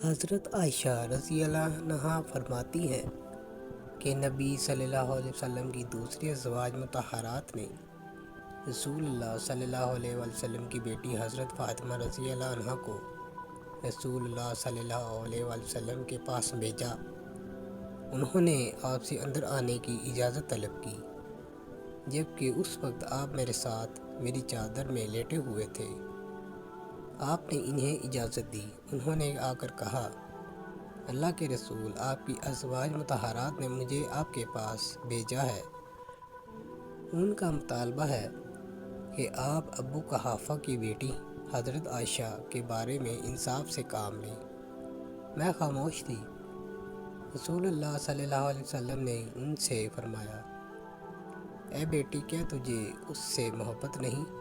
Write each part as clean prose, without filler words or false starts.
حضرت عائشہ رضی اللہ عنہا فرماتی ہیں کہ نبی صلی اللہ علیہ وسلم کی دوسری ازواج مطہرات نے رسول اللہ صلی اللہ علیہ وسلم کی بیٹی حضرت فاطمہ رضی اللہ عنہا کو رسول اللہ صلی اللہ علیہ وسلم کے پاس بھیجا۔ انہوں نے آپ سے اندر آنے کی اجازت طلب کی، جبکہ اس وقت آپ میرے ساتھ میری چادر میں لیٹے ہوئے تھے۔ آپ نے انہیں اجازت دی۔ انہوں نے آ کر کہا، اللہ کے رسول، آپ کی ازواج مطہرات نے مجھے آپ کے پاس بھیجا ہے۔ ان کا مطالبہ ہے کہ آپ ابو قحافہ کی بیٹی حضرت عائشہ کے بارے میں انصاف سے کام لیں۔ میں خاموش تھی۔ رسول اللہ صلی اللہ علیہ وسلم نے ان سے فرمایا، اے بیٹی، کیا تجھے اس سے محبت نہیں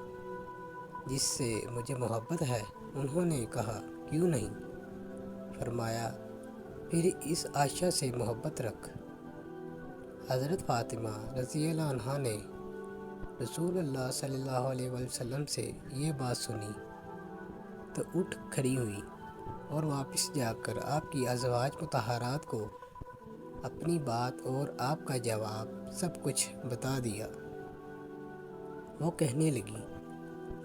جس سے مجھے محبت ہے؟ انہوں نے کہا، کیوں نہیں؟ فرمایا، پھر اس عائشہ سے محبت رکھ۔ حضرت فاطمہ رضی اللہ عنہا نے رسول اللہ صلی اللہ علیہ وسلم سے یہ بات سنی تو اٹھ کھڑی ہوئی اور واپس جا کر آپ کی ازواج مطہرات کو اپنی بات اور آپ کا جواب سب کچھ بتا دیا۔ وہ کہنے لگی،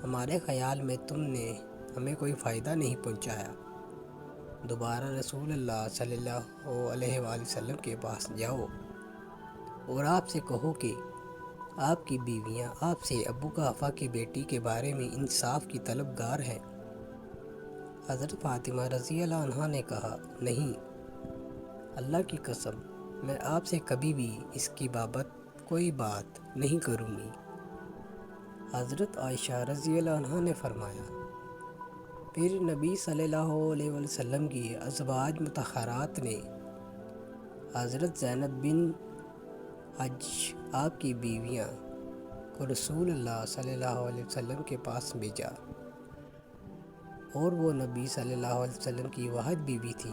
ہمارے خیال میں تم نے ہمیں کوئی فائدہ نہیں پہنچایا۔ دوبارہ رسول اللہ صلی اللہ علیہ وسلم کے پاس جاؤ اور آپ سے کہو کہ آپ کی بیویاں آپ سے ابو قحافہ کی بیٹی کے بارے میں انصاف کی طلبگار ہیں۔ حضرت فاطمہ رضی اللہ عنہا نے کہا، نہیں، اللہ کی قسم، میں آپ سے کبھی بھی اس کی بابت کوئی بات نہیں کروں گی۔ حضرت عائشہ رضی اللہ عنہا نے فرمایا، پھر نبی صلی اللہ علیہ وسلم کی ازواج مطہرات نے حضرت زینب بن حجاج آپ کی بیویاں کو رسول اللہ صلی اللہ علیہ وسلم کے پاس بھیجا، اور وہ نبی صلی اللہ علیہ وسلم کی واحد بیوی تھی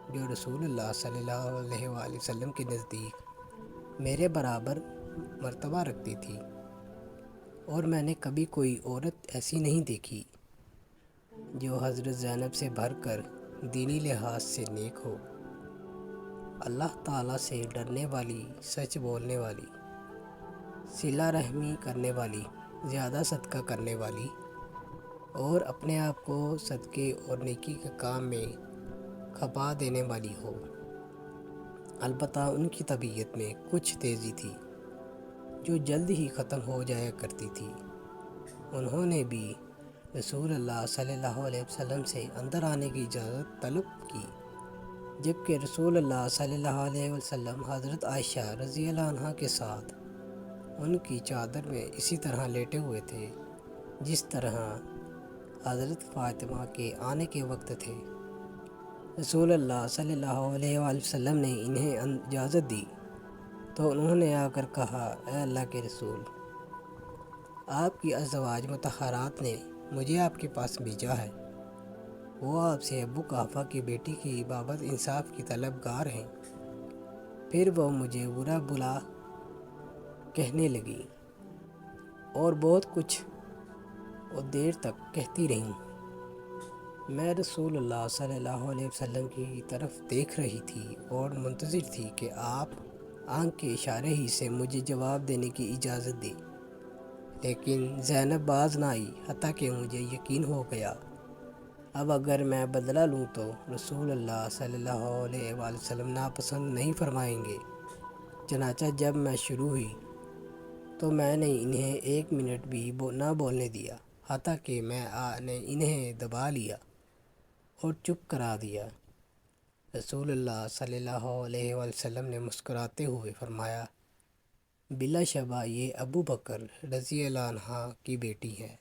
جو رسول اللہ صلی اللہ علیہ وسلم کے نزدیک میرے برابر مرتبہ رکھتی تھی، اور میں نے کبھی کوئی عورت ایسی نہیں دیکھی جو حضرت زینب سے بڑھ کر دینی لحاظ سے نیک ہو، اللہ تعالیٰ سے ڈرنے والی، سچ بولنے والی، صلہ رحمی کرنے والی، زیادہ صدقہ کرنے والی، اور اپنے آپ کو صدقے اور نیکی کے کام میں کھپا دینے والی ہو۔ البتہ ان کی طبیعت میں کچھ تیزی تھی جو جلد ہی ختم ہو جایا کرتی تھی۔ انہوں نے بھی رسول اللہ صلی اللہ علیہ وسلم سے اندر آنے کی اجازت طلب کی، جبکہ رسول اللہ صلی اللہ علیہ وسلم حضرت عائشہ رضی اللہ عنہا کے ساتھ ان کی چادر میں اسی طرح لیٹے ہوئے تھے جس طرح حضرت فاطمہ کے آنے کے وقت تھے۔ رسول اللہ صلی اللہ علیہ وسلم نے انہیں اجازت دی تو انہوں نے آ کر کہا، اے اللہ کے رسول، آپ کی ازواج مطہرات نے مجھے آپ کے پاس بھیجا ہے۔ وہ آپ سے ابو قحافہ کی بیٹی کی بابت انصاف کی طلبگار ہیں۔ پھر وہ مجھے برا بھلا کہنے لگی اور بہت کچھ اور دیر تک کہتی رہیں۔ میں رسول اللہ صلی اللہ علیہ وسلم کی طرف دیکھ رہی تھی اور منتظر تھی کہ آپ آنکھ کے اشارے ہی سے مجھے جواب دینے کی اجازت دیں، لیکن زینب باز نہ آئی، حتیٰ کہ مجھے یقین ہو گیا اب اگر میں بدلہ لوں تو رسول اللہ صلی اللہ علیہ وسلم ناپسند نہیں فرمائیں گے۔ چنانچہ جب میں شروع ہوئی تو میں نے انہیں ایک منٹ بھی نہ بولنے دیا، حتیٰ کہ میں نے انہیں دبا لیا اور چپ کرا دیا۔ رسول اللہ صلی اللہ علیہ وسلم نے مسکراتے ہوئے فرمایا، بلا شبہ یہ ابو بکر رضی اللہ عنہ کی بیٹی ہے۔